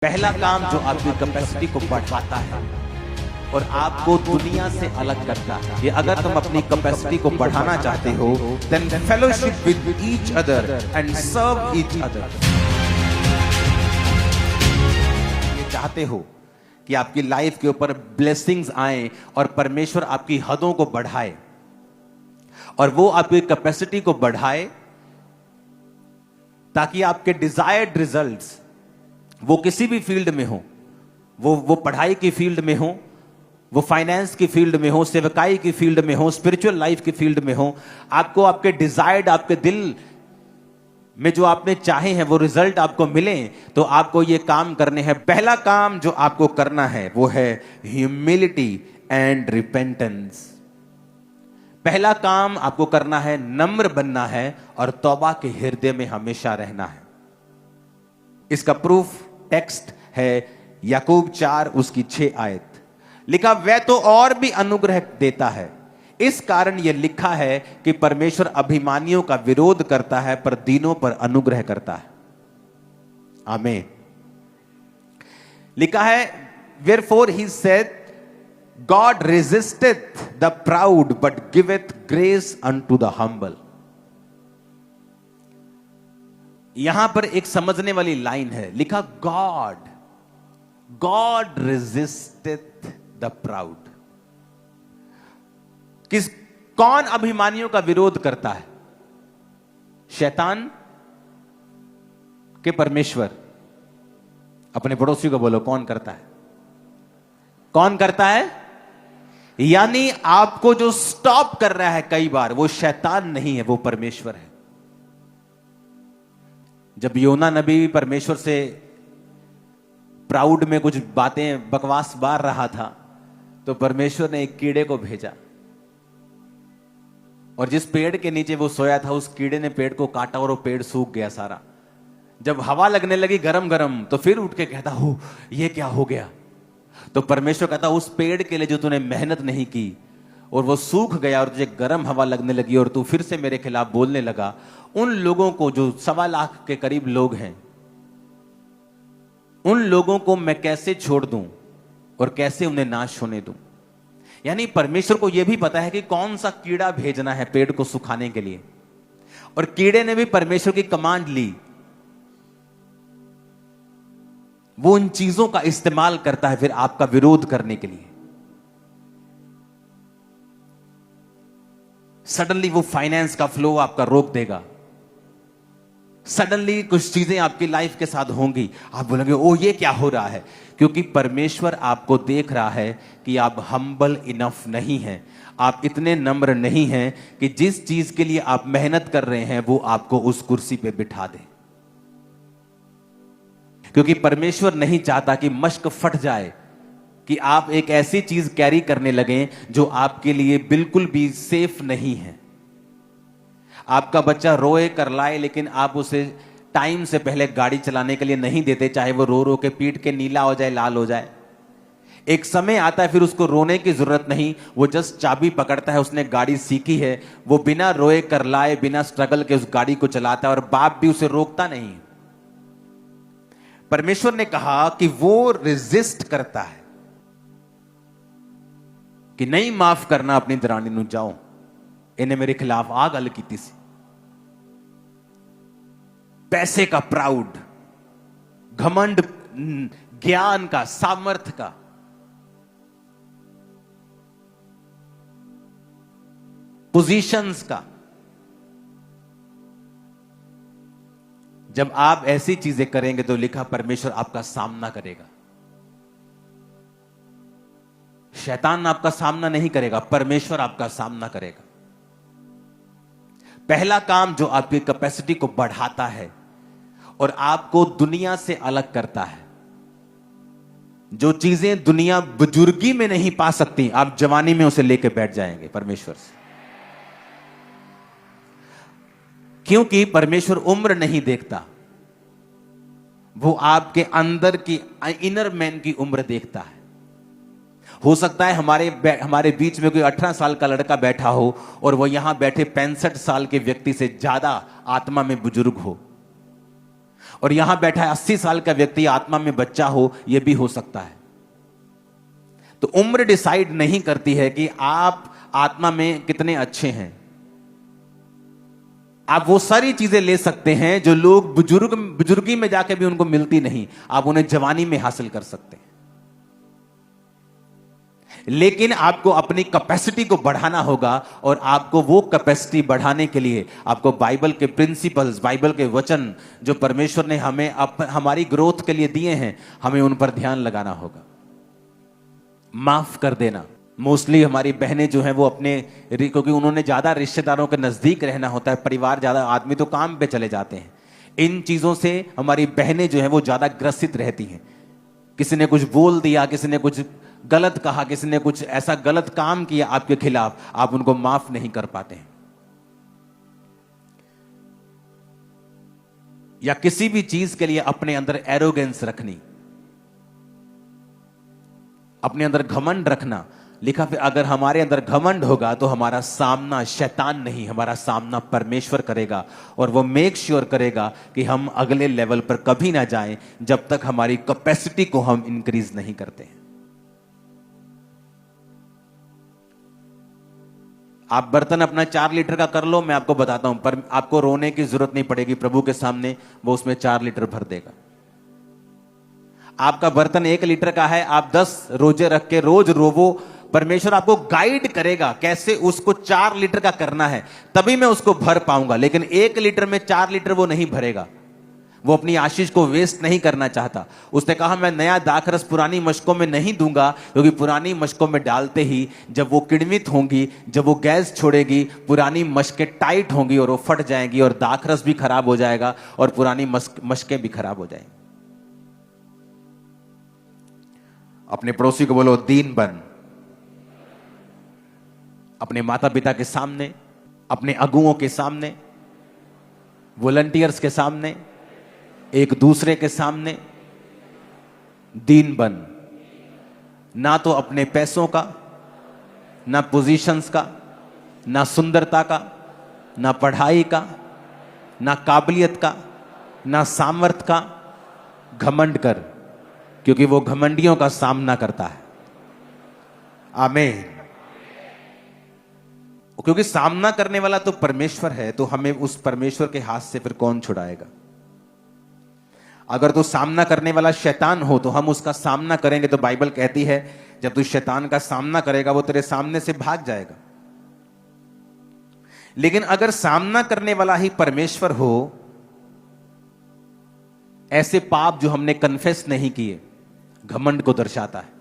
पहला काम जो आपकी कैपेसिटी को बढ़ाता है और आपको दुनिया से अलग करता है, ये अगर तुम अपनी कैपेसिटी को बढ़ाना चाहते हो, then fellowship with each other and serve each other. ये चाहते हो कि आपकी लाइफ के ऊपर ब्लेसिंग्स आए और परमेश्वर आपकी हदों को बढ़ाए और वो आपकी कैपेसिटी को बढ़ाए ताकि आपके डिजायर्ड रिजल्ट्स वो किसी भी फील्ड में हो, वो पढ़ाई की फील्ड में हो, वो फाइनेंस की फील्ड में हो, सेवकाई की फील्ड में हो, स्पिरिचुअल लाइफ की फील्ड में हो, आपको आपके डिजायर्ड, आपके दिल में जो आपने चाहे हैं वो रिजल्ट आपको मिले, तो आपको ये काम करने हैं। पहला काम जो आपको करना है वो है ह्यूमिलिटी एंड रिपेंटेंस। पहला काम आपको करना है, नम्र बनना है और तौबा के हृदय में हमेशा रहना है। इसका प्रूफ टेक्स्ट है याकूब 4 उसकी 6 आयत। लिखा, वह तो और भी अनुग्रह देता है, इस कारण यह लिखा है कि परमेश्वर अभिमानियों का विरोध करता है पर दीनों पर अनुग्रह करता है। आमीन। लिखा है, wherefore he said, God resisteth the proud but giveth grace unto the humble। यहां पर एक समझने वाली लाइन है, लिखा गॉड रेजिस्टेथ द प्राउड। कौन अभिमानियों का विरोध करता है? शैतान के परमेश्वर? अपने पड़ोसी को बोलो, कौन करता है? कौन करता है? यानी आपको जो स्टॉप कर रहा है कई बार, वो शैतान नहीं है, वो परमेश्वर है। जब योना नबी परमेश्वर से प्राउड में कुछ बातें बकवास बार रहा था, तो परमेश्वर ने एक कीड़े को भेजा और जिस पेड़ के नीचे वो सोया था उस कीड़े ने पेड़ को काटा और वो पेड़ सूख गया सारा। जब हवा लगने लगी गरम गरम, तो फिर उठ के कहता, हो ये क्या हो गया? तो परमेश्वर कहता, उस पेड़ के लिए जो तूने मेहनत नहीं की और वो सूख गया और तुझे गर्म हवा लगने लगी और तू फिर से मेरे खिलाफ बोलने लगा, उन लोगों को जो 1.25 लाख के करीब लोग हैं, उन लोगों को मैं कैसे छोड़ दूं और कैसे उन्हें नाश होने दूं? यानी परमेश्वर को यह भी पता है कि कौन सा कीड़ा भेजना है पेड़ को सुखाने के लिए, और कीड़े ने भी परमेश्वर की कमांड ली। वो उन चीजों का इस्तेमाल करता है फिर आपका विरोध करने के लिए। सडनली वो फाइनेंस का फ्लो आपका रोक देगा, सडनली कुछ चीजें आपकी लाइफ के साथ होंगी, आप बोलेंगे ओ ये क्या हो रहा है? क्योंकि परमेश्वर आपको देख रहा है कि आप हम्बल इनफ नहीं हैं, आप इतने नम्र नहीं हैं कि जिस चीज के लिए आप मेहनत कर रहे हैं वो आपको उस कुर्सी पे बिठा दे। क्योंकि परमेश्वर नहीं चाहता कि मश्क फट जाए, कि आप एक ऐसी चीज कैरी करने लगें जो आपके लिए बिल्कुल भी सेफ नहीं है। आपका बच्चा रोए करलाए लेकिन आप उसे टाइम से पहले गाड़ी चलाने के लिए नहीं देते, चाहे वो रो रो के पीट के नीला हो जाए, लाल हो जाए। एक समय आता है फिर उसको रोने की जरूरत नहीं, वो जस्ट चाबी पकड़ता है, उसने गाड़ी सीखी है, वो बिना रोए करलाए बिना स्ट्रगल के उस गाड़ी को चलाता है और बाप भी उसे रोकता नहीं। परमेश्वर ने कहा कि वो रेजिस्ट करता है कि नहीं माफ करना अपनी दरानी नूं, जाओ इन्हें मेरे खिलाफ आ गल की सी। पैसे का प्राउड, घमंड, ज्ञान का, सामर्थ्य का, पोजीशंस का। जब आप ऐसी चीजें करेंगे तो लिखा परमेश्वर आपका सामना करेगा। शैतान आपका सामना नहीं करेगा, परमेश्वर आपका सामना करेगा। पहला काम जो आपकी कैपेसिटी को बढ़ाता है और आपको दुनिया से अलग करता है, जो चीजें दुनिया बुजुर्गी में नहीं पा सकती, आप जवानी में उसे लेके बैठ जाएंगे परमेश्वर से। क्योंकि परमेश्वर उम्र नहीं देखता, वो आपके अंदर की, इनर मैन की उम्र देखता है। हो सकता है हमारे बीच में कोई 18 साल का लड़का बैठा हो और वो यहां बैठे 65 साल के व्यक्ति से ज्यादा आत्मा में बुजुर्ग हो। और यहां बैठा है 80 साल का व्यक्ति, आत्मा में बच्चा हो, यह भी हो सकता है। तो उम्र डिसाइड नहीं करती है कि आप आत्मा में कितने अच्छे हैं। आप वो सारी चीजें ले सकते हैं जो लोग बुजुर्गी में जाके भी उनको मिलती नहीं, आप उन्हें जवानी में हासिल कर सकते हैं। लेकिन आपको अपनी कैपेसिटी को बढ़ाना होगा, और आपको वो कैपेसिटी बढ़ाने के लिए आपको बाइबल के प्रिंसिपल्स, बाइबल के वचन जो परमेश्वर ने हमें हमारी ग्रोथ के लिए दिए हैं, हमें उन पर ध्यान लगाना होगा। माफ कर देना। मोस्टली हमारी बहनें जो हैं वो अपने, क्योंकि उन्होंने ज्यादा रिश्तेदारों के नजदीक रहना होता है, परिवार ज्यादा, आदमी तो काम पे चले जाते हैं, इन चीजों से हमारी बहनें जो हैं वो ज्यादा ग्रसित रहती हैं। किसी ने कुछ बोल दिया, किसी ने कुछ गलत कहा, किसी ने कुछ ऐसा गलत काम किया आपके खिलाफ, आप उनको माफ नहीं कर पाते हैं। या किसी भी चीज के लिए अपने अंदर एरोगेंस रखनी, अपने अंदर घमंड रखना। लिखा फिर अगर हमारे अंदर घमंड होगा तो हमारा सामना शैतान नहीं, हमारा सामना परमेश्वर करेगा, और वो मेक श्योर करेगा कि हम अगले लेवल पर कभी ना जाएं जब तक हमारी कैपेसिटी को हम इंक्रीज नहीं करते हैं। आप बर्तन अपना 4 लीटर का कर लो, मैं आपको बताता हूं, पर आपको रोने की जरूरत नहीं पड़ेगी, प्रभु के सामने वो उसमें 4 लीटर भर देगा। आपका बर्तन 1 लीटर का है, आप 10 रोजे रख के रोज रोवो, परमेश्वर आपको गाइड करेगा कैसे उसको 4 लीटर का करना है, तभी मैं उसको भर पाऊंगा। लेकिन 1 लीटर में 4 लीटर वो नहीं भरेगा, वो अपनी आशीष को वेस्ट नहीं करना चाहता। उसने कहा मैं नया दाखरस पुरानी मशकों में नहीं दूंगा, क्योंकि पुरानी मशकों में डालते ही जब वो किण्वित होंगी, जब वो गैस छोड़ेगी, पुरानी मशकें टाइट होंगी और वो फट जाएंगी, और दाखरस भी खराब हो जाएगा और पुरानी मशकें भी खराब हो जाएंगी। अपने पड़ोसी को बोलो दीन बन। अपने माता पिता के सामने, अपने अगुओं के सामने, वॉलंटियर्स के सामने, एक दूसरे के सामने दीन बन। ना तो अपने पैसों का, ना पोजीशंस का, ना सुंदरता का, ना पढ़ाई का, ना काबिलियत का, ना सामर्थ का घमंड कर, क्योंकि वो घमंडियों का सामना करता है। आमीन। क्योंकि सामना करने वाला तो परमेश्वर है, तो हमें उस परमेश्वर के हाथ से फिर कौन छुड़ाएगा। अगर तो सामना करने वाला शैतान हो तो हम उसका सामना करेंगे, तो बाइबल कहती है जब तू शैतान का सामना करेगा वो तेरे सामने से भाग जाएगा। लेकिन अगर सामना करने वाला ही परमेश्वर हो, ऐसे पाप जो हमने कन्फेस नहीं किए घमंड को दर्शाता है।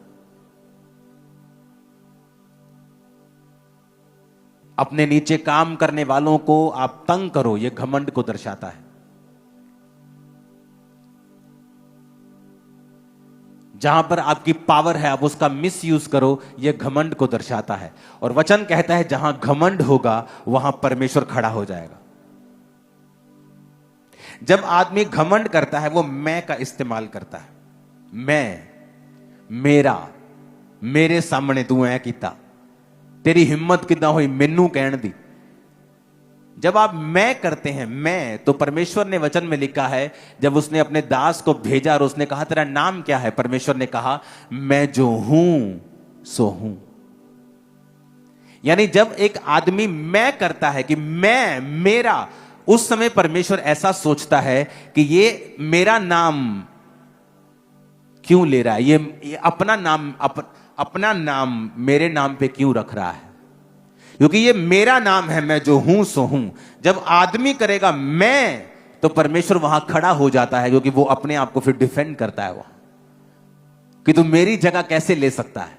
अपने नीचे काम करने वालों को आप तंग करो, यह घमंड को दर्शाता है। जहां पर आपकी पावर है आप उसका मिस यूज करो, यह घमंड को दर्शाता है। और वचन कहता है जहां घमंड होगा वहां परमेश्वर खड़ा हो जाएगा। जब आदमी घमंड करता है वो मैं का इस्तेमाल करता है। मैं, मेरा, मेरे सामने तू ऐ कीता, तेरी हिम्मत कितना हुई मैनू कहण दी। जब आप मैं करते हैं, मैं, तो परमेश्वर ने वचन में लिखा है जब उसने अपने दास को भेजा और उसने कहा तेरा नाम क्या है, परमेश्वर ने कहा मैं जो हूं सो हूं। यानी जब एक आदमी मैं करता है कि मैं, मेरा, उस समय परमेश्वर ऐसा सोचता है कि ये मेरा नाम क्यों ले रहा है, ये अपना नाम अपना नाम मेरे नाम पे क्यों रख रहा है, क्योंकि ये मेरा नाम है, मैं जो हूं सो हूं। जब आदमी करेगा मैं, तो परमेश्वर वहां खड़ा हो जाता है, क्योंकि वो अपने आप को फिर डिफेंड करता है वहां कि तू मेरी जगह कैसे ले सकता है,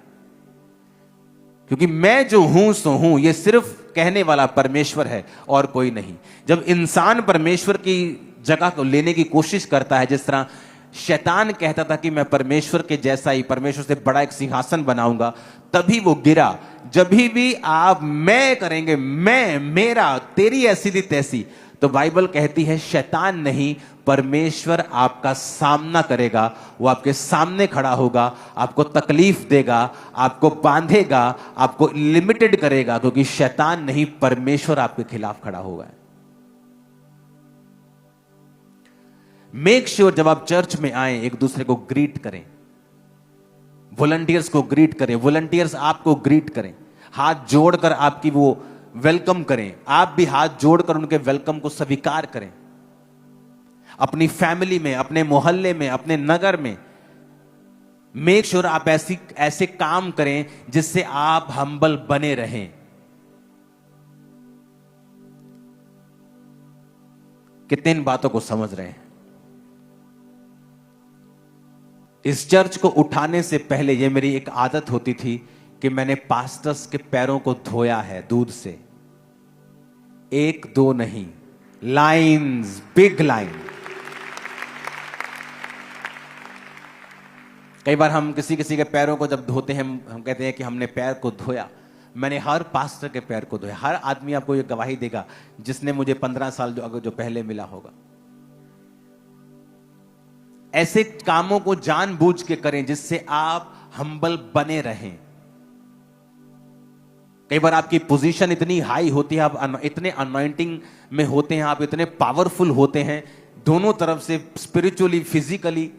क्योंकि मैं जो हूं सो हूं ये सिर्फ कहने वाला परमेश्वर है और कोई नहीं। जब इंसान परमेश्वर की जगह को लेने की कोशिश करता है, जिस तरह शैतान कहता था कि मैं परमेश्वर के जैसा ही, परमेश्वर से बड़ा एक सिंहासन बनाऊंगा, तभी वो गिरा। जब भी आप मैं करेंगे, मैं, मेरा, तेरी ऐसी थी तैसी, तो बाइबल कहती है शैतान नहीं, परमेश्वर आपका सामना करेगा। वो आपके सामने खड़ा होगा, आपको तकलीफ देगा, आपको बांधेगा, आपको लिमिटेड करेगा, क्योंकि शैतान नहीं, परमेश्वर आपके खिलाफ खड़ा होगा। मेक श्योर जब आप चर्च में आए एक दूसरे को ग्रीट करें, वॉलंटियर्स को ग्रीट करें, वॉलंटियर्स आपको ग्रीट करें, हाथ जोड़कर आपकी वो वेलकम करें, आप भी हाथ जोड़कर उनके वेलकम को स्वीकार करें। अपनी फैमिली में, अपने मोहल्ले में, अपने नगर में मेक श्योर आप ऐसे काम करें जिससे आप हम्बल बने रहें। कितने इन बातों को समझ रहे हैं? इस चर्च को उठाने से पहले यह मेरी एक आदत होती थी कि मैंने पास्टर्स के पैरों को धोया है दूध से। एक दो नहीं, लाइन्स, बिग लाइन। कई बार हम किसी के पैरों को जब धोते हैं, हम कहते हैं कि हमने पैर को धोया। मैंने हर पास्टर के पैर को धोया। हर आदमी आपको ये गवाही देगा जिसने मुझे 15 साल जो पहले मिला होगा। ऐसे कामों को जानबूझ के करें जिससे आप हम्बल बने रहें। कई बार आपकी पोजीशन इतनी हाई होती है, आप इतने अनॉइंटिंग में होते हैं, आप इतने पावरफुल होते हैं, दोनों तरफ से, स्पिरिचुअली, फिजिकली,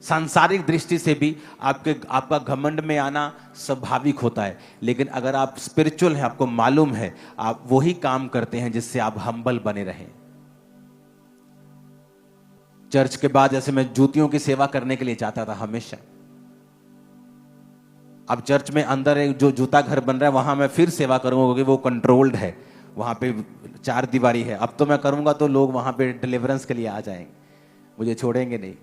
सांसारिक दृष्टि से भी आपका घमंड में आना स्वाभाविक होता है। लेकिन अगर आप स्पिरिचुअल हैं, आपको मालूम है, आप वही काम करते हैं जिससे आप हम्बल बने रहें। चर्च के बाद जैसे मैं जूतियों की सेवा करने के लिए जाता था हमेशा। अब चर्च में अंदर एक जो जूता घर बन रहा है वहां मैं फिर सेवा करूंगा क्योंकि वो कंट्रोल्ड है, वहां पे 4 दीवारी है। अब तो मैं करूंगा तो लोग वहां पे डिलीवरेंस के लिए आ जाएंगे, मुझे छोड़ेंगे नहीं।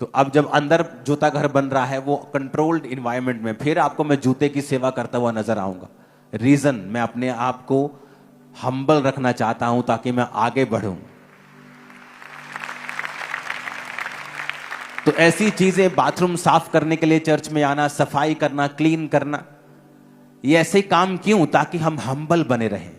तो अब जब अंदर जूता घर बन रहा है वो कंट्रोल्ड इन्वायरमेंट में, फिर आपको मैं जूते की सेवा करता हुआ नजर आऊंगा। रीजन, मैं अपने आप को हम्बल रखना चाहता हूं ताकि मैं आगे बढ़ूं। तो ऐसी चीजें, बाथरूम साफ करने के लिए चर्च में आना, सफाई करना, क्लीन करना, ये ऐसे काम क्यों? ताकि हम हम्बल बने रहें।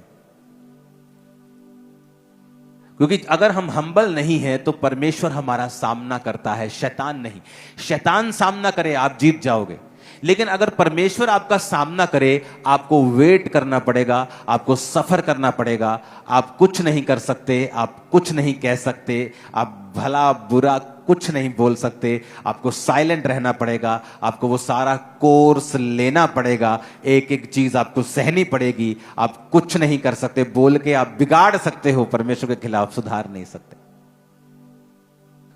क्योंकि अगर हम हम्बल नहीं हैं तो परमेश्वर हमारा सामना करता है, शैतान नहीं। शैतान सामना करे आप जीत जाओगे, लेकिन अगर परमेश्वर आपका सामना करे आपको वेट करना पड़ेगा, आपको सफर करना पड़ेगा। आप कुछ नहीं कर सकते, आप कुछ नहीं कह सकते, आप भला बुरा कुछ नहीं बोल सकते, आपको साइलेंट रहना पड़ेगा, आपको वो सारा कोर्स लेना पड़ेगा, एक एक चीज आपको सहनी पड़ेगी। आप कुछ नहीं कर सकते, बोल के आप बिगाड़ सकते हो, परमेश्वर के खिलाफ सुधार नहीं सकते।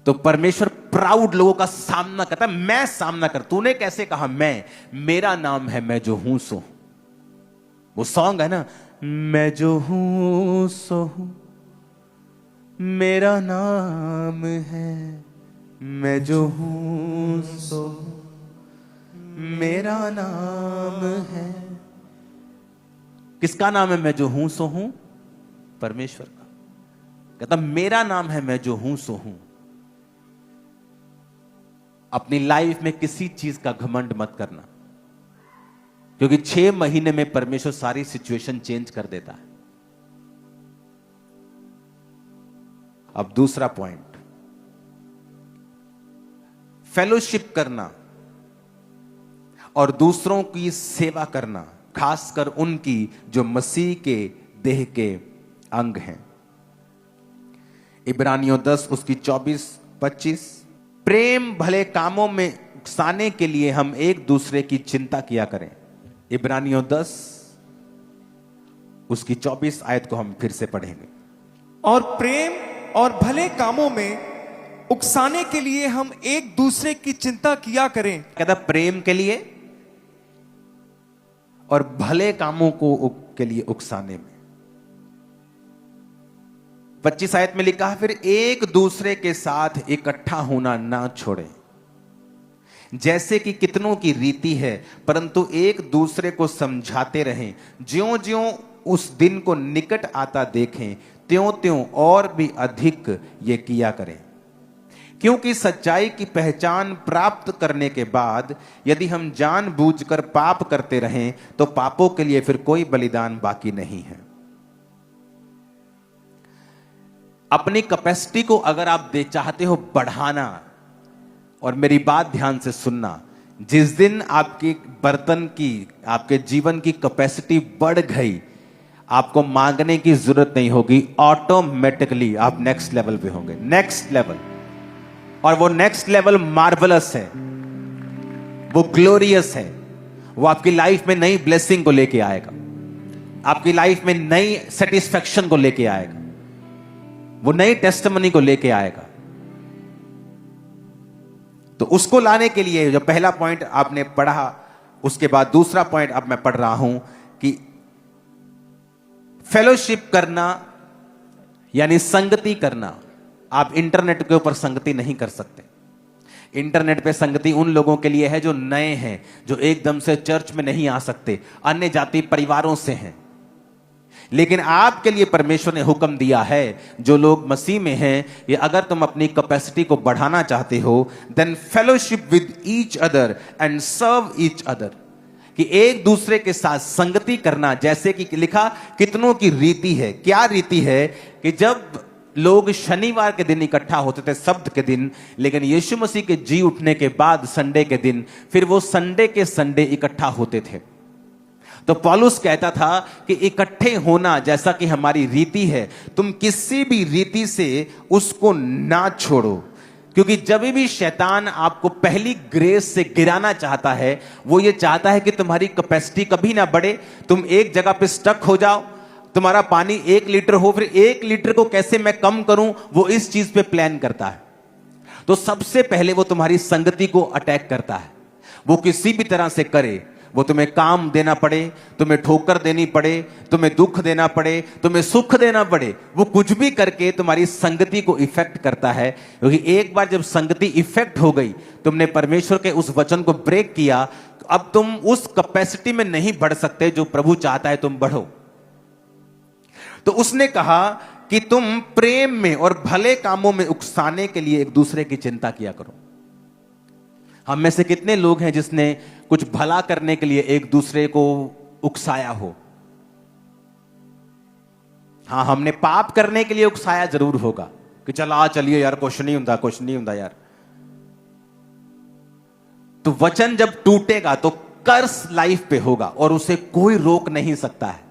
तो परमेश्वर प्राउड लोगों का सामना करता है। मैं सामना कर, तूने कैसे कहा? मैं, मेरा नाम है मैं जो हूं सो। वो सॉन्ग है ना, मैं जो हूं सो हूं, मेरा नाम है मैं जो हूं सो, मेरा नाम है। किसका नाम है मैं जो हूं सो हूं? परमेश्वर का। कहता मेरा नाम है मैं जो हूं सो हूं। अपनी लाइफ में किसी चीज का घमंड मत करना, क्योंकि 6 महीने में परमेश्वर सारी सिचुएशन चेंज कर देता है। अब दूसरा पॉइंट, फेलोशिप करना और दूसरों की सेवा करना, खासकर उनकी जो मसीह के देह के अंग हैं। इब्रानियों 10 उसकी 24-25, प्रेम भले कामों में उकसाने के लिए हम एक दूसरे की चिंता किया करें। इब्रानियों 10 उसकी 24 आयत को हम फिर से पढ़ेंगे। और प्रेम और भले कामों में उकसाने के लिए हम एक दूसरे की चिंता किया करें। कहता प्रेम के लिए और भले कामों को के लिए उकसाने में। 25 आयत में लिखा है, फिर एक दूसरे के साथ इकट्ठा होना ना छोड़ें, जैसे कि कितनों की रीति है, परंतु एक दूसरे को समझाते रहें। ज्यों ज्यों उस दिन को निकट आता देखें, त्यों त्यों और भी अधिक ये किया करें। क्योंकि सच्चाई की पहचान प्राप्त करने के बाद यदि हम जानबूझकर पाप करते रहें तो पापों के लिए फिर कोई बलिदान बाकी नहीं है। अपनी कैपेसिटी को अगर आप चाहते हो बढ़ाना, और मेरी बात ध्यान से सुनना, जिस दिन आपके बर्तन की, आपके जीवन की कैपेसिटी बढ़ गई, आपको मांगने की जरूरत नहीं होगी, ऑटोमेटिकली आप नेक्स्ट लेवल पे होंगे, नेक्स्ट लेवल। और वो नेक्स्ट लेवल मार्वलस है, वो ग्लोरियस है, वो आपकी लाइफ में नई ब्लेसिंग को लेके आएगा, आपकी लाइफ में नई सेटिस्फैक्शन को लेके आएगा, वो नई टेस्टिमनी को लेके आएगा। तो उसको लाने के लिए जो पहला पॉइंट आपने पढ़ा, उसके बाद दूसरा पॉइंट अब मैं पढ़ रहा हूं कि फेलोशिप करना यानी संगति करना। आप इंटरनेट के ऊपर संगति नहीं कर सकते। इंटरनेट पे संगति उन लोगों के लिए है जो नए हैं, जो एकदम से चर्च में नहीं आ सकते, अन्य जाति परिवारों से हैं। लेकिन आपके लिए परमेश्वर ने हुक्म दिया है, जो लोग मसीह में हैं, ये अगर तुम अपनी कैपेसिटी को बढ़ाना चाहते हो, then fellowship with each other and serve each other, कि एक दूसरे के साथ संगति करना। जैसे कि लिखा, कितनों की रीति है। क्या रीति है? कि जब लोग शनिवार के दिन इकट्ठा होते थे, शब्द के दिन, लेकिन यीशु मसीह के जी उठने के बाद संडे के दिन, फिर वो संडे के संडे इकट्ठा होते थे। तो पौलुस कहता था कि इकट्ठे होना जैसा कि हमारी रीति है, तुम किसी भी रीति से उसको ना छोड़ो। क्योंकि जब भी शैतान आपको पहली ग्रेस से गिराना चाहता है, वो ये चाहता है कि तुम्हारी कैपेसिटी कभी ना बढ़े, तुम एक जगह पे स्टक हो जाओ। तुम्हारा पानी 1 लीटर हो, फिर 1 लीटर को कैसे मैं कम करूं, वो इस चीज पे प्लान करता है। तो सबसे पहले वो तुम्हारी संगति को अटैक करता है। वो किसी भी तरह से करे, वो तुम्हें काम देना पड़े, तुम्हें ठोकर देनी पड़े, तुम्हें दुख देना पड़े, तुम्हें सुख देना पड़े, वो कुछ भी करके तुम्हारी संगति को इफेक्ट करता है। क्योंकि एक बार जब संगति इफेक्ट हो गई, तुमने परमेश्वर के उस वचन को ब्रेक किया, अब तुम उस कैपेसिटी में नहीं बढ़ सकते जो प्रभु चाहता है तुम बढ़ो। तो उसने कहा कि तुम प्रेम में और भले कामों में उकसाने के लिए एक दूसरे की चिंता किया करो। हम में से कितने लोग हैं जिसने कुछ भला करने के लिए एक दूसरे को उकसाया हो? हाँ, हमने पाप करने के लिए उकसाया जरूर होगा कि चला चलिए यार, कुछ नहीं होता, कुछ नहीं होता यार। तो वचन जब टूटेगा तो कर्स लाइफ पे होगा और उसे कोई रोक नहीं सकता है।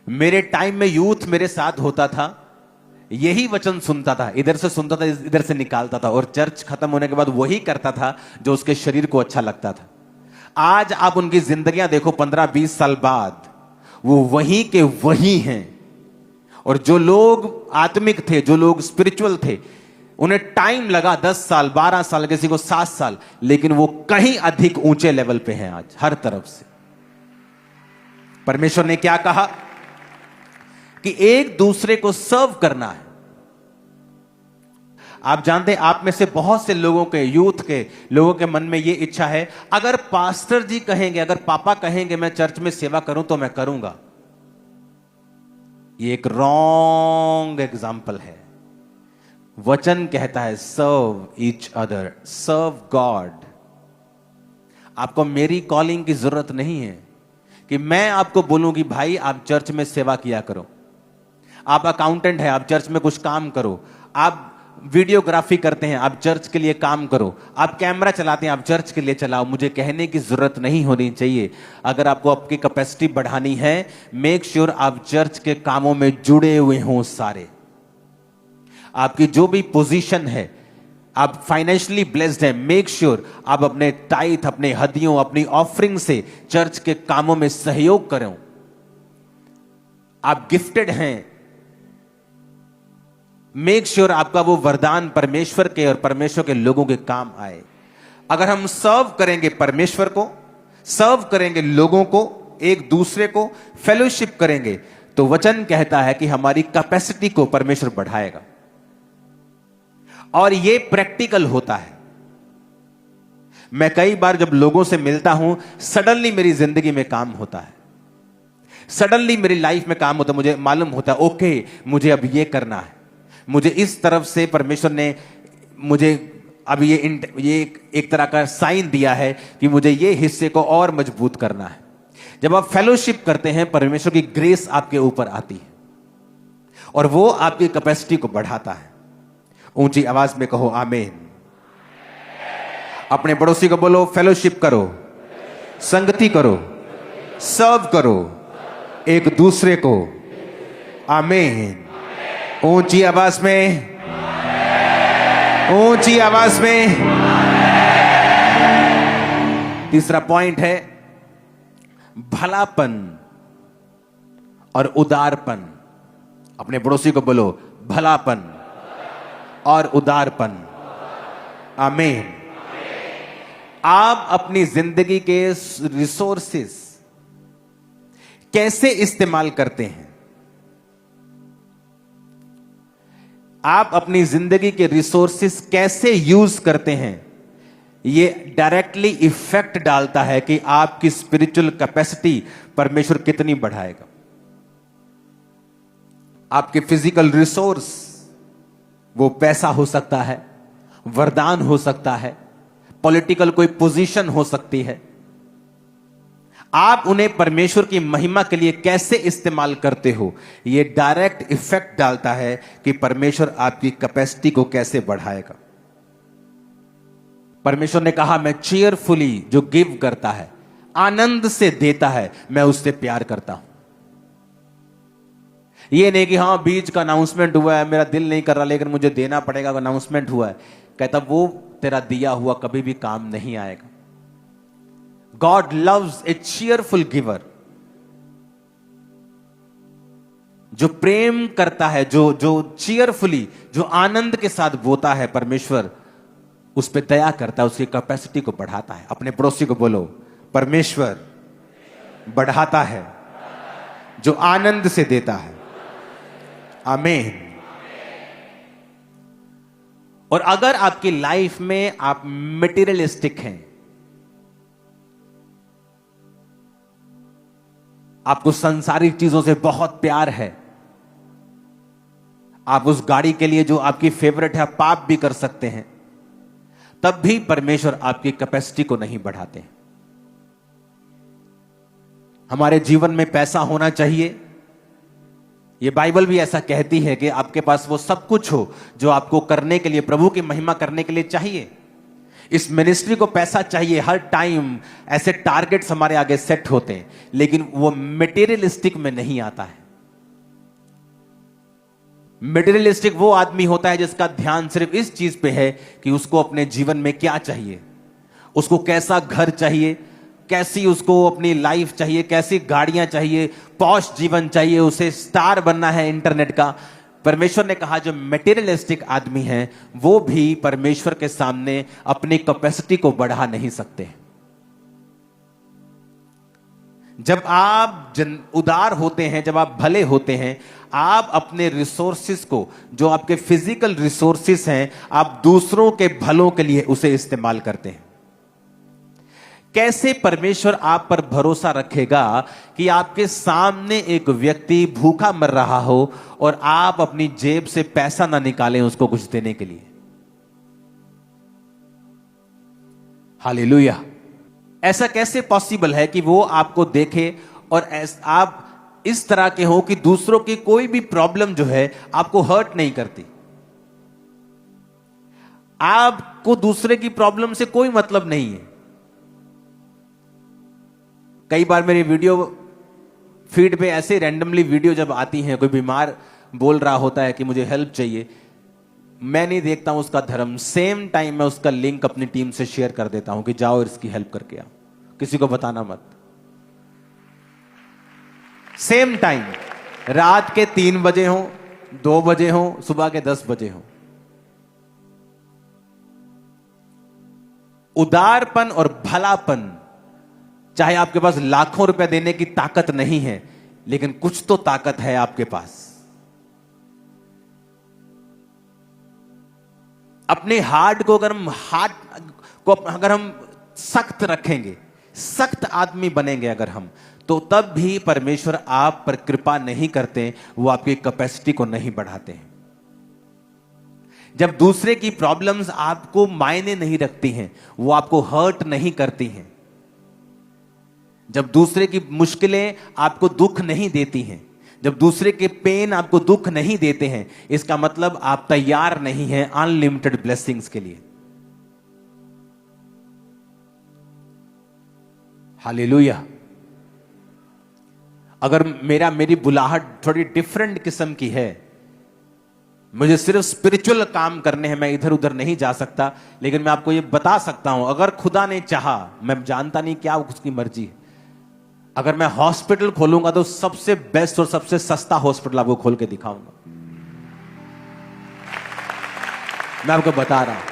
मेरे टाइम में यूथ मेरे साथ होता था, यही वचन सुनता था, इधर से सुनता था, इधर से निकालता था, और चर्च खत्म होने के बाद वही करता था जो उसके शरीर को अच्छा लगता था। आज आप उनकी जिंदगियां देखो, 15-20 साल बाद वो वही के वही हैं। और जो लोग आत्मिक थे, जो लोग स्पिरिचुअल थे, उन्हें टाइम लगा 10 साल, 12 साल, किसी को 7 साल, लेकिन वो कहीं अधिक ऊंचे लेवल पे हैं आज हर तरफ से। परमेश्वर ने क्या कहा कि एक दूसरे को सर्व करना है। आप जानते हैं, आप में से बहुत से लोगों के, यूथ के लोगों के मन में यह इच्छा है, अगर पास्टर जी कहेंगे, अगर पापा कहेंगे मैं चर्च में सेवा करूं तो मैं करूंगा। ये एक रॉन्ग एग्जाम्पल है। वचन कहता है सर्व ईच अदर, सर्व गॉड। आपको मेरी कॉलिंग की जरूरत नहीं है कि मैं आपको बोलूं कि भाई आप चर्च में सेवा किया करो। आप अकाउंटेंट हैं, आप चर्च में कुछ काम करो। आप वीडियोग्राफी करते हैं, आप चर्च के लिए काम करो। आप कैमरा चलाते हैं, आप चर्च के लिए चलाओ। मुझे कहने की जरूरत नहीं होनी चाहिए। अगर आपको आपकी कैपेसिटी बढ़ानी है, मेक श्योर आप चर्च के कामों में जुड़े हुए हों सारे। आपकी जो भी पोजीशन है, आप फाइनेंशियली ब्लेस्ड हैं, मेक श्योर आप अपने टाइथ, अपने हदियों, अपनी ऑफरिंग से चर्च के कामों में सहयोग करें। आप गिफ्टेड हैं, मेक श्योर आपका वो वरदान परमेश्वर के और परमेश्वर के लोगों के काम आए। अगर हम सर्व करेंगे परमेश्वर को, सर्व करेंगे लोगों को, एक दूसरे को फेलोशिप करेंगे, तो वचन कहता है कि हमारी कैपेसिटी को परमेश्वर बढ़ाएगा। और ये प्रैक्टिकल होता है। मैं कई बार जब लोगों से मिलता हूं, सडनली मेरी जिंदगी में काम होता है, सडनली मेरी लाइफ में काम होता है। मुझे मालूम होता है, ओके मुझे अब ये करना है, मुझे इस तरफ से परमेश्वर ने मुझे अब ये एक तरह का साइन दिया है कि मुझे ये हिस्से को और मजबूत करना है। जब आप फेलोशिप करते हैं, परमेश्वर की ग्रेस आपके ऊपर आती है और वो आपकी कैपेसिटी को बढ़ाता है। ऊंची आवाज में कहो आमीन। अपने पड़ोसी को बोलो फेलोशिप करो, संगति करो, सर्व करो एक दूसरे को। आमीन। ऊंची आवाज में, ऊंची आवाज में। तीसरा पॉइंट है भलापन और उदारपन। अपने पड़ोसी को बोलो, भलापन और उदारपन। आमीन। आप अपनी जिंदगी के रिसोर्सेस कैसे इस्तेमाल करते हैं? आप अपनी जिंदगी के रिसोर्सेस कैसे यूज करते हैं, यह डायरेक्टली इफेक्ट डालता है कि आपकी स्पिरिचुअल कैपेसिटी परमेश्वर कितनी बढ़ाएगा। आपके फिजिकल रिसोर्स, वो पैसा हो सकता है, वरदान हो सकता है, पॉलिटिकल कोई पोजीशन हो सकती है। आप उन्हें परमेश्वर की महिमा के लिए कैसे इस्तेमाल करते हो, यह डायरेक्ट इफेक्ट डालता है कि परमेश्वर आपकी कैपेसिटी को कैसे बढ़ाएगा। परमेश्वर ने कहा, मैं चीयरफुली जो गिव करता है, आनंद से देता है, मैं उससे प्यार करता हूं। यह नहीं कि हाँ बीच का अनाउंसमेंट हुआ है, मेरा दिल नहीं कर रहा लेकिन मुझे देना पड़ेगा, अनाउंसमेंट हुआ है। कहता वो तेरा दिया हुआ कभी भी काम नहीं आएगा। गॉड लव्स ए चीयरफुल गिवर। जो प्रेम करता है, जो चीयरफुली, जो आनंद के साथ बोता है, परमेश्वर उस पर दया करता है, उसकी कैपेसिटी को बढ़ाता है। अपने पड़ोसी को बोलो, परमेश्वर बढ़ाता है जो आनंद से देता है। आमीन। और अगर आपकी लाइफ में आप मटेरियलिस्टिक हैं, आपको संसारिक चीजों से बहुत प्यार है, आप उस गाड़ी के लिए जो आपकी फेवरेट है पाप भी कर सकते हैं, तब भी परमेश्वर आपकी कैपेसिटी को नहीं बढ़ाते। हमारे जीवन में पैसा होना चाहिए, ये बाइबल भी ऐसा कहती है कि आपके पास वो सब कुछ हो जो आपको करने के लिए, प्रभु की महिमा करने के लिए चाहिए। इस मिनिस्ट्री को पैसा चाहिए, हर टाइम ऐसे टारगेट्स हमारे आगे सेट होते हैं, लेकिन वो मटेरियलिस्टिक में नहीं आता है। मटेरियलिस्टिक वो आदमी होता है जिसका ध्यान सिर्फ इस चीज पे है कि उसको अपने जीवन में क्या चाहिए, उसको कैसा घर चाहिए, कैसी उसको अपनी लाइफ चाहिए, कैसी गाड़ियां चाहिए, पॉश जीवन चाहिए, उसे स्टार बनना है इंटरनेट का। परमेश्वर ने कहा जो मटेरियलिस्टिक आदमी है वो भी परमेश्वर के सामने अपनी कैपेसिटी को बढ़ा नहीं सकते। जब आप उदार होते हैं, जब आप भले होते हैं, आप अपने रिसोर्सेस को, जो आपके फिजिकल रिसोर्सेस हैं, आप दूसरों के भलों के लिए उसे इस्तेमाल करते हैं। कैसे परमेश्वर आप पर भरोसा रखेगा कि आपके सामने एक व्यक्ति भूखा मर रहा हो और आप अपनी जेब से पैसा ना निकालें उसको कुछ देने के लिए? हालेलुया। ऐसा कैसे पॉसिबल है कि वो आपको देखे और आप इस तरह के हो कि दूसरों की कोई भी प्रॉब्लम जो है आपको हर्ट नहीं करती, आपको दूसरे की प्रॉब्लम से कोई मतलब नहीं है। कई बार मेरी वीडियो फीड पे ऐसे रैंडमली वीडियो जब आती हैं, कोई बीमार बोल रहा होता है कि मुझे हेल्प चाहिए, मैं नहीं देखता हूं उसका धर्म, सेम टाइम मैं उसका लिंक अपनी टीम से शेयर कर देता हूं कि जाओ इसकी हेल्प करके आओ, किसी को बताना मत। सेम टाइम, रात के 3 बजे हो, 2 बजे हो, सुबह के 10 बजे हो। उदारपन और भलापन, चाहे आपके पास लाखों रुपए देने की ताकत नहीं है, लेकिन कुछ तो ताकत है आपके पास। अपने हार्ट को अगर हम सख्त रखेंगे, सख्त आदमी बनेंगे अगर हम, तो तब भी परमेश्वर आप पर कृपा नहीं करते, वो आपकी कैपेसिटी को नहीं बढ़ाते हैं। जब दूसरे की प्रॉब्लम्स आपको मायने नहीं रखती हैं, वो आपको हर्ट नहीं करती हैं, जब दूसरे की मुश्किलें आपको दुख नहीं देती हैं, जब दूसरे के पेन आपको दुख नहीं देते हैं, इसका मतलब आप तैयार नहीं हैं अनलिमिटेड ब्लेसिंग्स के लिए। हालेलुया। अगर मेरी बुलाहट थोड़ी डिफरेंट किस्म की है, मुझे सिर्फ स्पिरिचुअल काम करने हैं, मैं इधर उधर नहीं जा सकता, लेकिन मैं आपको ये बता सकता हूं, अगर खुदा ने चाहा, मैं जानता नहीं क्या उसकी मर्जी है, अगर मैं हॉस्पिटल खोलूंगा तो सबसे बेस्ट और सबसे सस्ता हॉस्पिटल आपको खोल के दिखाऊंगा। मैं आपको बता रहा हूं,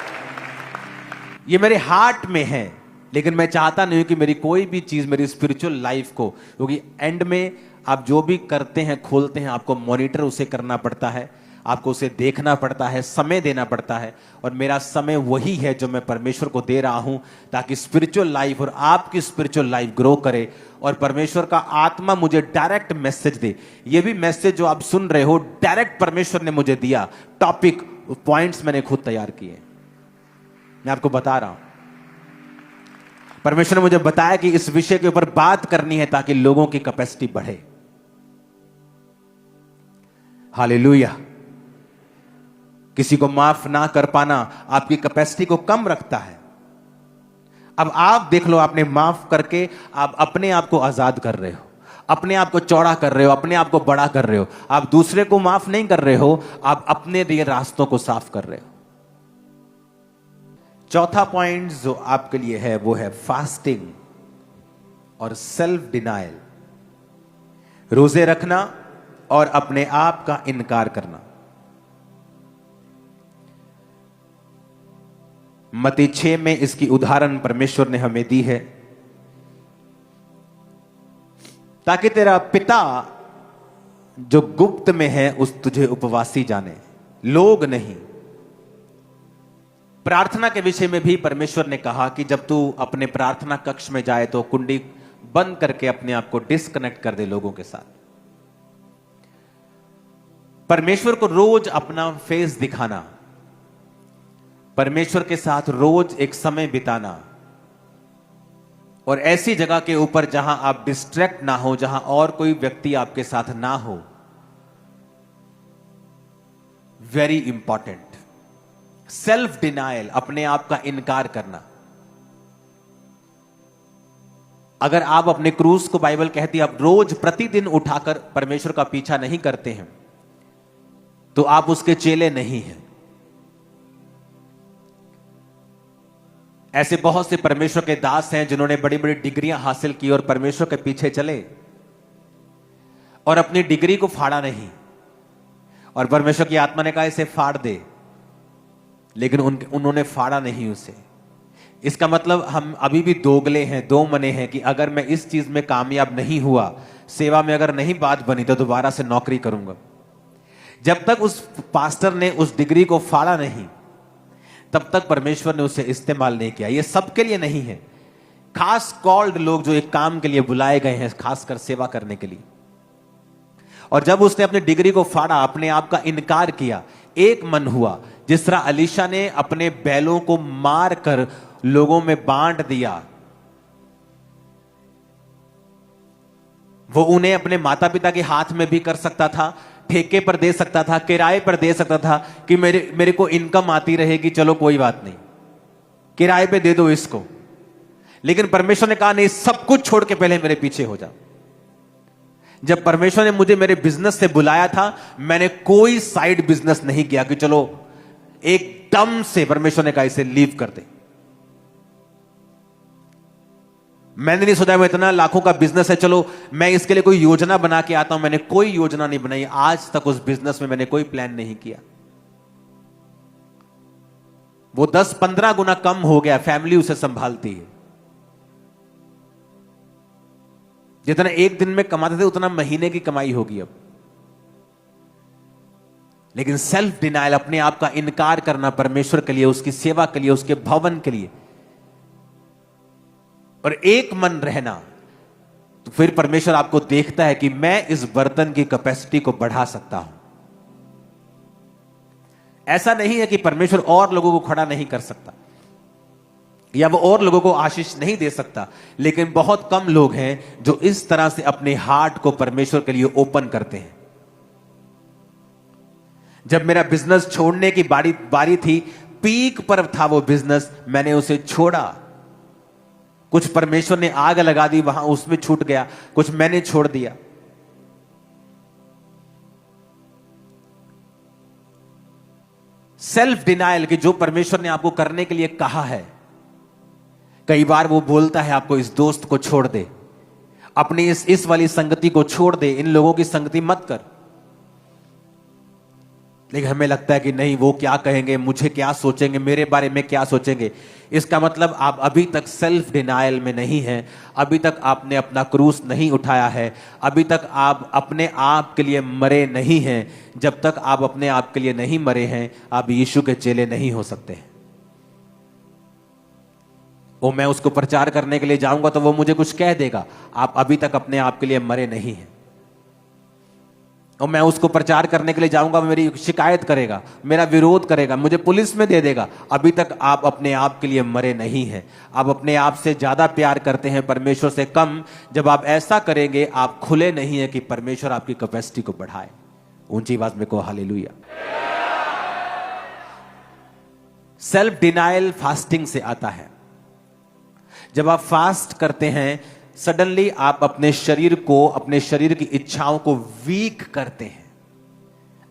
ये मेरे हार्ट में है, लेकिन मैं चाहता नहीं हूं कि मेरी कोई भी चीज मेरी स्पिरिचुअल लाइफ को, क्योंकि एंड में आप जो भी करते हैं, खोलते हैं, आपको मॉनिटर उसे करना पड़ता है, आपको उसे देखना पड़ता है, समय देना पड़ता है, और मेरा समय वही है जो मैं परमेश्वर को दे रहा हूं, ताकि स्पिरिचुअल लाइफ और आपकी स्पिरिचुअल लाइफ ग्रो करे, और परमेश्वर का आत्मा मुझे डायरेक्ट मैसेज दे। ये भी मैसेज जो आप सुन रहे हो, डायरेक्ट परमेश्वर ने मुझे दिया, टॉपिक पॉइंट्स मैंने खुद तैयार किए। मैं आपको बता रहा हूं, परमेश्वर ने मुझे बताया कि इस विषय के ऊपर बात करनी है ताकि लोगों की कैपेसिटी बढ़े। हालेलुया। किसी को माफ ना कर पाना आपकी कैपेसिटी को कम रखता है। अब आप देख लो, आपने माफ करके आप अपने आप को आजाद कर रहे हो, अपने आप को चौड़ा कर रहे हो, अपने आप को बड़ा कर रहे हो। आप दूसरे को माफ नहीं कर रहे हो, आप अपने लिए रास्तों को साफ कर रहे हो। चौथा पॉइंट जो आपके लिए है वो है फास्टिंग और सेल्फ डिनायल, रोजे रखना और अपने आप का इनकार करना। मत्ती 6 में इसकी उदाहरण परमेश्वर ने हमें दी है, ताकि तेरा पिता जो गुप्त में है उस तुझे उपवासी जाने, लोग नहीं। प्रार्थना के विषय में भी परमेश्वर ने कहा कि जब तू अपने प्रार्थना कक्ष में जाए तो कुंडी बंद करके अपने आप को डिस्कनेक्ट कर दे लोगों के साथ। परमेश्वर को रोज अपना फेस दिखाना, परमेश्वर के साथ रोज एक समय बिताना, और ऐसी जगह के ऊपर जहां आप डिस्ट्रैक्ट ना हो, जहां और कोई व्यक्ति आपके साथ ना हो, वेरी इंपॉर्टेंट। सेल्फ डिनायल, अपने आप का इनकार करना। अगर आप अपने क्रूस को, बाइबल कहती है, आप रोज प्रतिदिन उठाकर परमेश्वर का पीछा नहीं करते हैं तो आप उसके चेले नहीं हैं। ऐसे बहुत से परमेश्वर के दास हैं जिन्होंने बड़ी बड़ी डिग्रियां हासिल की और परमेश्वर के पीछे चले और अपनी डिग्री को फाड़ा नहीं, और परमेश्वर की आत्मा ने कहा इसे फाड़ दे, लेकिन उन्होंने फाड़ा नहीं उसे। इसका मतलब हम अभी भी दोगले हैं, दो मने हैं कि अगर मैं इस चीज में कामयाब नहीं हुआ, सेवा में अगर नहीं बात बनी, तो दोबारा से नौकरी करूंगा। जब तक उस पास्टर ने उस डिग्री को फाड़ा नहीं, तब तक परमेश्वर ने उसे इस्तेमाल नहीं किया। ये सबके लिए नहीं है, खास कॉल्ड लोग जो एक काम के लिए बुलाए गए हैं, खासकर सेवा करने के लिए। और जब उसने अपनी डिग्री को फाड़ा, अपने आप का इनकार किया, एक मन हुआ, जिस तरह अलीशा ने अपने बैलों को मार कर लोगों में बांट दिया, वो उन्हें अपने माता पिता के हाथ में भी कर सकता था, ठेके पर दे सकता था, किराए पर दे सकता था कि मेरे को इनकम आती रहेगी, चलो कोई बात नहीं, किराए पे दे दो इसको। लेकिन परमेश्वर ने कहा नहीं, सब कुछ छोड़ के पहले मेरे पीछे हो जाओ। जब परमेश्वर ने मुझे मेरे बिजनेस से बुलाया था, मैंने कोई साइड बिजनेस नहीं किया कि चलो एकदम से परमेश्वर ने कहा इसे लीव कर दे। मैंने नहीं सोचा मैं इतना लाखों का बिजनेस है, चलो मैं इसके लिए कोई योजना बना के आता हूं। मैंने कोई योजना नहीं बनाई, आज तक उस बिजनेस में मैंने कोई प्लान नहीं किया। वो 10-15 गुना कम हो गया, फैमिली उसे संभालती है। जितना एक दिन में कमाते थे उतना महीने की कमाई होगी अब। लेकिन सेल्फ डिनायल, अपने आप का इनकार करना परमेश्वर के लिए, उसकी सेवा के लिए, उसके भवन के लिए, और एक मन रहना, तो फिर परमेश्वर आपको देखता है कि मैं इस बर्तन की कैपेसिटी को बढ़ा सकता हूं। ऐसा नहीं है कि परमेश्वर और लोगों को खड़ा नहीं कर सकता या वो और लोगों को आशीष नहीं दे सकता, लेकिन बहुत कम लोग हैं जो इस तरह से अपने हार्ट को परमेश्वर के लिए ओपन करते हैं। जब मेरा बिजनेस छोड़ने की बारी थी, पीक पर था वो बिजनेस, मैंने उसे छोड़ा। कुछ परमेश्वर ने आग लगा दी वहां, उसमें छूट गया, कुछ मैंने छोड़ दिया। सेल्फ डिनायल कि जो परमेश्वर ने आपको करने के लिए कहा है, कई बार वो बोलता है आपको इस दोस्त को छोड़ दे, अपनी इस वाली संगति को छोड़ दे, इन लोगों की संगति मत कर। लेकिन हमें लगता है कि नहीं, वो क्या कहेंगे, मुझे क्या सोचेंगे, मेरे बारे में क्या सोचेंगे। इसका मतलब आप अभी तक सेल्फ डिनायल में नहीं हैं, अभी तक आपने अपना क्रूस नहीं उठाया है, अभी तक आप अपने आप के लिए मरे नहीं हैं। जब तक आप अपने आप के लिए नहीं मरे हैं, आप यीशु के चेले नहीं हो सकते हैं। वो मैं उसको प्रचार करने के लिए जाऊंगा तो वो मुझे कुछ कह देगा, आप अभी तक अपने आप के लिए मरे नहीं हैं। और मैं उसको प्रचार करने के लिए जाऊंगा, मेरी शिकायत करेगा, मेरा विरोध करेगा, मुझे पुलिस में दे देगा। अभी तक आप अपने आप के लिए मरे नहीं हैं। आप अपने आप से ज्यादा प्यार करते हैं, परमेश्वर से कम। जब आप ऐसा करेंगे, आप खुले नहीं है कि परमेश्वर आपकी कैपेसिटी को बढ़ाए। ऊंची आवाज में कहो हालेलुया। सेल्फ डिनायल फास्टिंग से आता है। जब आप फास्ट करते हैं, सडनली आप अपने शरीर को, अपने शरीर की इच्छाओं को वीक करते हैं।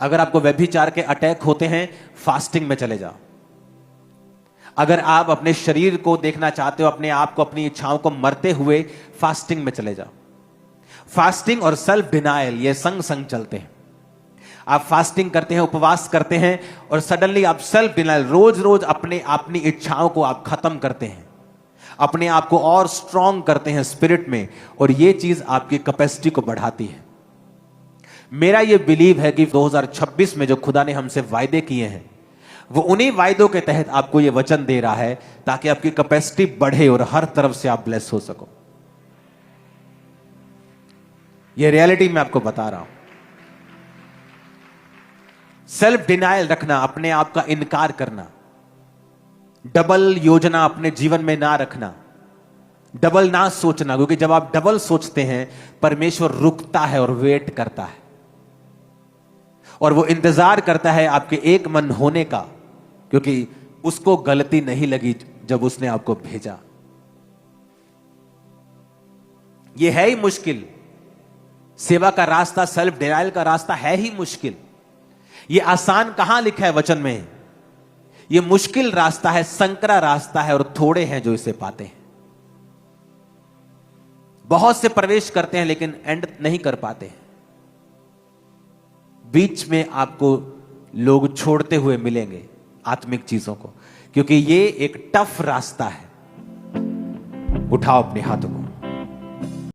अगर आपको व्यभिचार के अटैक होते हैं, फास्टिंग में चले जाओ। अगर आप अपने शरीर को देखना चाहते हो, अपने आप को, अपनी इच्छाओं को मरते हुए, फास्टिंग में चले जाओ। फास्टिंग और सेल्फ डिनायल ये संग संग चलते हैं। आप फास्टिंग करते हैं, उपवास करते हैं, और सडनली आप सेल्फ डिनायल, रोज रोज अपनी इच्छाओं को आप खत्म करते हैं, अपने आप को और स्ट्रांग करते हैं स्पिरिट में, और यह चीज आपकी कैपेसिटी को बढ़ाती है। मेरा यह बिलीव है कि 2026 में जो खुदा ने हमसे वायदे किए हैं, वो उन्हीं वायदों के तहत आपको यह वचन दे रहा है, ताकि आपकी कैपेसिटी बढ़े और हर तरफ से आप ब्लेस हो सको। यह रियलिटी मैं आपको बता रहा हूं। सेल्फ डिनायल रखना, अपने आप का इनकार करना, डबल योजना अपने जीवन में ना रखना, डबल ना सोचना, क्योंकि जब आप डबल सोचते हैं, परमेश्वर रुकता है और वेट करता है, और वो इंतजार करता है आपके एक मन होने का, क्योंकि उसको गलती नहीं लगी जब उसने आपको भेजा। ये है ही मुश्किल। सेवा का रास्ता, सेल्फ डिनायल का रास्ता है ही मुश्किल। ये आसान कहां लिखा है वचन में? ये मुश्किल रास्ता है, संकरा रास्ता है, और थोड़े हैं जो इसे पाते हैं। बहुत से प्रवेश करते हैं लेकिन एंड नहीं कर पाते हैं। बीच में आपको लोग छोड़ते हुए मिलेंगे आत्मिक चीजों को, क्योंकि ये एक टफ रास्ता है। उठाओ अपने हाथों को।